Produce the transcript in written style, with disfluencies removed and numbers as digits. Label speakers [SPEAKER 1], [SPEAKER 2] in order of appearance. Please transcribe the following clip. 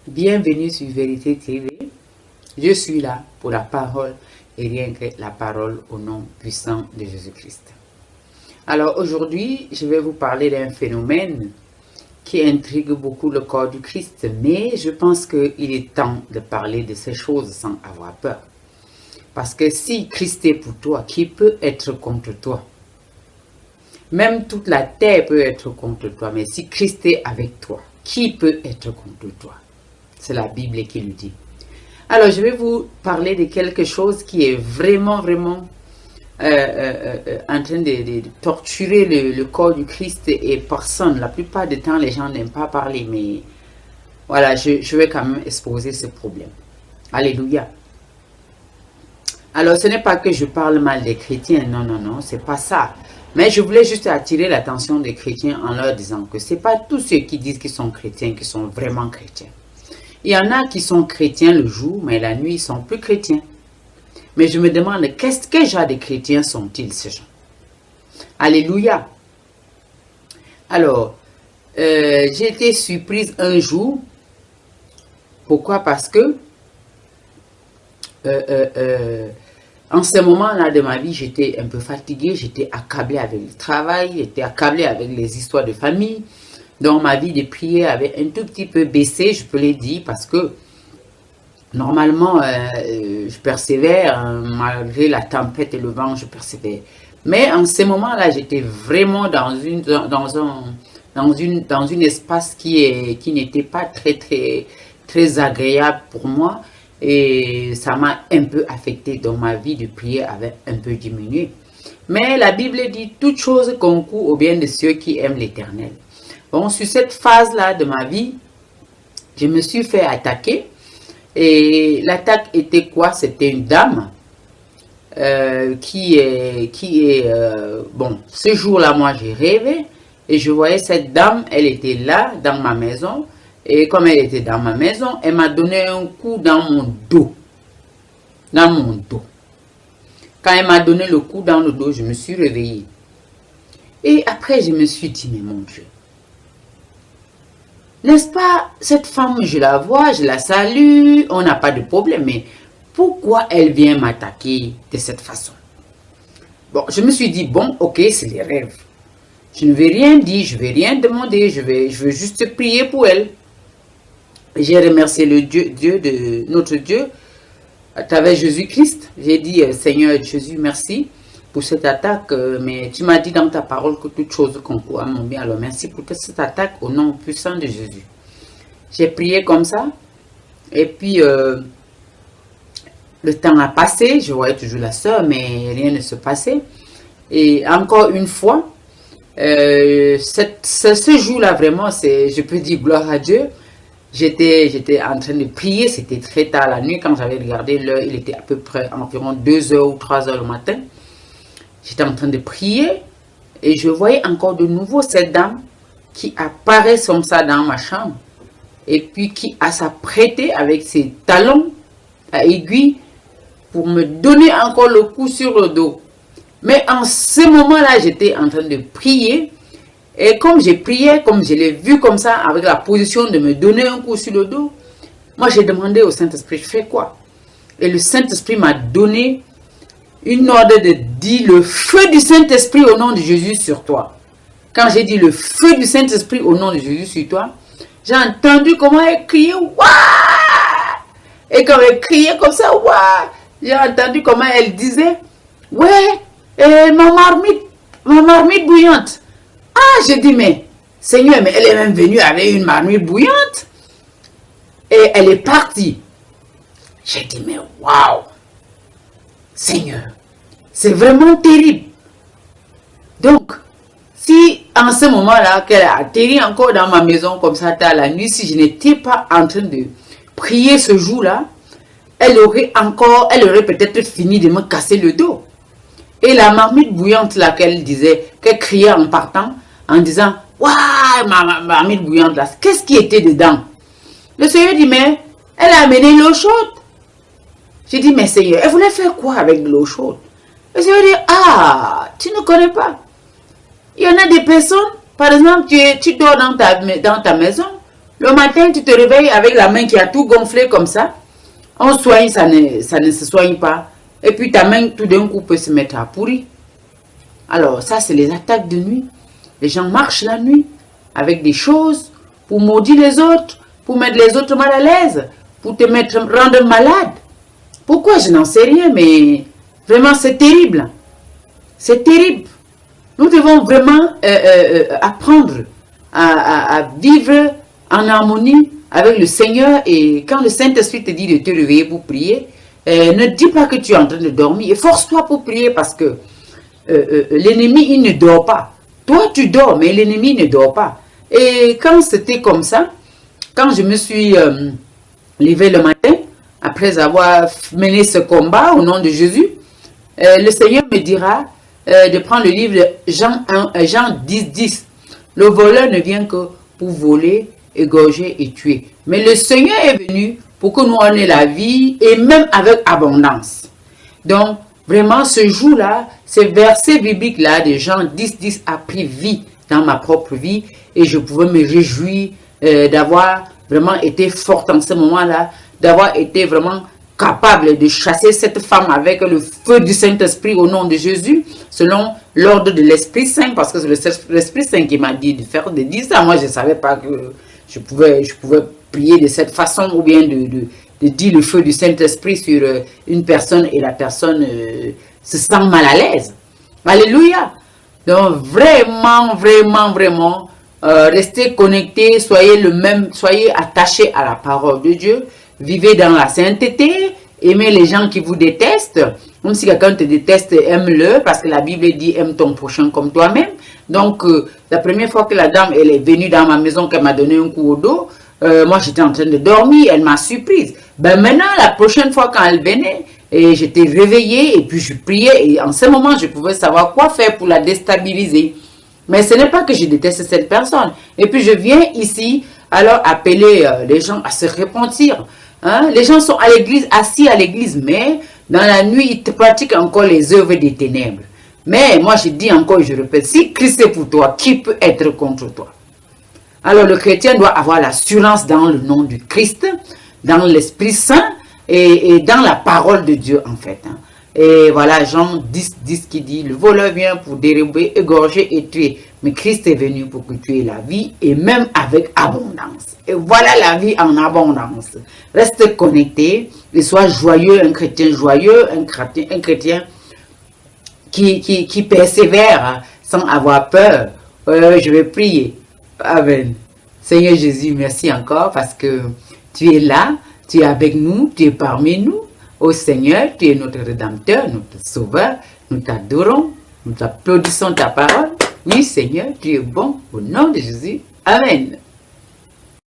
[SPEAKER 1] Bienvenue sur Vérité TV. Je suis là pour la parole et rien que la parole au nom puissant de Jésus-Christ. Alors aujourd'hui, je vais vous parler d'un phénomène qui intrigue beaucoup le corps du Christ, mais je pense qu'il est temps de parler de ces choses sans avoir peur. Parce que si Christ est pour toi, qui peut être contre toi? Même toute la terre peut être contre toi, mais si Christ est avec toi, qui peut être contre toi? C'est la Bible qui le dit. Alors, je vais vous parler de quelque chose qui est vraiment en train de torturer le corps du Christ et personne. La plupart du temps, les gens n'aiment pas parler, mais voilà, je vais quand même exposer ce problème. Alléluia. Alors, ce n'est pas que je parle mal des chrétiens, non, c'est pas ça. Mais je voulais juste attirer l'attention des chrétiens en leur disant que ce n'est pas tous ceux qui disent qu'ils sont chrétiens qui sont vraiment chrétiens. Il y en a qui sont chrétiens le jour, mais la nuit, ils sont plus chrétiens. Mais je me demande, quel genre de chrétiens sont-ils, ces gens? Alléluia. Alors, j'ai été surprise un jour. Pourquoi? Parce que en ce moment-là de ma vie, j'étais un peu fatiguée, j'étais accablée avec le travail, j'étais accablée avec les histoires de famille. Donc ma vie de prière avait un tout petit peu baissé, je peux le dire, parce que normalement, je persévère, malgré la tempête et le vent, je persévère. Mais en ce moment-là, j'étais vraiment dans un espace qui n'était pas très agréable pour moi. Et ça m'a un peu affecté, donc ma vie de prière avait un peu diminué. Mais la Bible dit, toute chose concourt au bien de ceux qui aiment l'Éternel. Bon, sur cette phase-là de ma vie, je me suis fait attaquer. Et l'attaque était quoi? C'était une dame bon, ce jour-là, moi, j'ai rêvé. Et je voyais cette dame, elle était là, dans ma maison. Et comme elle était dans ma maison, elle m'a donné un coup dans mon dos. Dans mon dos. Quand elle m'a donné le coup dans le dos, je me suis réveillée. Et après, je me suis dit, mais mon Dieu. N'est-ce pas, cette femme, je la vois, je la salue, on n'a pas de problème, mais pourquoi elle vient m'attaquer de cette façon? Bon, je me suis dit, bon, ok, c'est des rêves. Je ne vais rien dire, je ne vais rien demander, je veux juste prier pour elle. J'ai remercié notre Dieu à travers Jésus-Christ. J'ai dit, Seigneur Jésus, merci pour cette attaque. Mais tu m'as dit dans ta parole que toute chose concourt à mon bien. Alors merci pour cette attaque au nom puissant de Jésus. J'ai prié comme ça. Et puis, le temps a passé. Je voyais toujours la sœur, mais rien ne se passait. Et encore une fois, ce jour-là, vraiment, je peux dire gloire à Dieu. J'étais en train de prier, c'était très tard la nuit. Quand j'avais regardé l'heure, il était à peu près environ 2 heures ou 3 heures le matin. J'étais en train de prier et je voyais encore de nouveau cette dame qui apparaît comme ça dans ma chambre et puis qui s'apprêté avec ses talons à aiguille pour me donner encore le coup sur le dos. Mais en ce moment-là, j'étais en train de prier. Et comme j'ai prié, comme je l'ai vu comme ça, avec la position de me donner un coup sur le dos, moi j'ai demandé au Saint-Esprit, je fais quoi? Et le Saint-Esprit m'a donné une ordre de dire le feu du Saint-Esprit au nom de Jésus sur toi. Quand j'ai dit le feu du Saint-Esprit au nom de Jésus sur toi, j'ai entendu comment elle criait, waouh! Et quand elle criait comme ça, waouh! J'ai entendu comment elle disait, ouais, ma marmite bouillante. Ah, j'ai dit, mais Seigneur, mais elle est même venue avec une marmite bouillante. Et elle est partie. J'ai dit, mais waouh, Seigneur, c'est vraiment terrible. Donc, si en ce moment-là, qu'elle a atterri encore dans ma maison comme ça tard la nuit, si je n'étais pas en train de prier ce jour-là, elle aurait peut-être fini de me casser le dos. Et la marmite bouillante là qu'elle disait, qu'elle criait en partant, en disant, waouh, ma marmite bouillante là, qu'est-ce qui était dedans? Le Seigneur dit, mais elle a amené l'eau chaude. J'ai dit, mais Seigneur, elle voulait faire quoi avec de l'eau chaude? Le Seigneur dit, ah, tu ne connais pas. Il y en a des personnes, par exemple, tu dors dans ta maison, Le matin, tu te réveilles avec la main qui a tout gonflé comme ça. On soigne, ça ne se soigne pas. Et puis ta main, tout d'un coup, peut se mettre à pourrir. Alors, ça, c'est les attaques de nuit. Les gens marchent la nuit avec des choses pour maudire les autres, pour mettre les autres mal à l'aise, pour te rendre malade. Pourquoi? Je n'en sais rien, mais vraiment, c'est terrible. C'est terrible. Nous devons vraiment apprendre à vivre en harmonie avec le Seigneur. Et quand le Saint-Esprit te dit de te réveiller pour prier, ne dis pas que tu es en train de dormir. Et force-toi pour prier parce que l'ennemi, il ne dort pas. Toi, tu dors, mais l'ennemi ne dort pas. Et quand c'était comme ça, quand je me suis levé le matin, après avoir mené ce combat au nom de Jésus, le Seigneur me dira de prendre le livre de Jean 10, 10. Le voleur ne vient que pour voler, égorger et tuer. Mais le Seigneur est venu pour que nous en ayons la vie et même avec abondance. Donc, vraiment, ce jour-là, ce verset biblique-là de Jean 10, 10 a pris vie dans ma propre vie et je pouvais me réjouir d'avoir vraiment été forte en ce moment-là, d'avoir été vraiment capable de chasser cette femme avec le feu du Saint-Esprit au nom de Jésus, selon l'ordre de l'Esprit Saint, parce que c'est l'Esprit Saint qui m'a dit de dire ça. Moi, je ne savais pas que je pouvais prier de cette façon ou bien de dire le feu du Saint-Esprit sur une personne et la personne se sent mal à l'aise. Alléluia. Donc, vraiment, restez connectés, soyez attachés à la parole de Dieu. Vivez dans la sainteté, aimez les gens qui vous détestent. Même si quelqu'un te déteste, aime-le, parce que la Bible dit aime ton prochain comme toi-même. Donc, la première fois que la dame elle est venue dans ma maison, qu'elle m'a donné un coup au dos, moi j'étais en train de dormir, elle m'a surprise. Ben maintenant, la prochaine fois quand elle venait, j'étais réveillée et puis je priais et en ce moment, je pouvais savoir quoi faire pour la déstabiliser. Mais ce n'est pas que je déteste cette personne. Et puis je viens ici, alors appeler les gens à se repentir. Hein? Les gens sont à l'église, assis à l'église, mais dans la nuit, ils te pratiquent encore les œuvres des ténèbres. Mais moi, je dis encore, je répète, si Christ est pour toi, qui peut être contre toi? Alors le chrétien doit avoir l'assurance dans le nom du Christ, dans l'Esprit Saint et dans la parole de Dieu en fait. Hein. Et voilà, Jean 10, 10 qui dit, le voleur vient pour dérober, égorger et tuer. Mais Christ est venu pour que tu aies la vie et même avec abondance. Et voilà la vie en abondance. Reste connecté et sois joyeux, un chrétien joyeux, un chrétien qui persévère sans avoir peur. Je vais prier. Amen. Seigneur Jésus, merci encore parce que tu es là, tu es avec nous, tu es parmi nous. Ô Seigneur, tu es notre Rédempteur, notre Sauveur. Nous t'adorons, nous applaudissons ta parole. Oui Seigneur, tu es bon au nom de Jésus. Amen.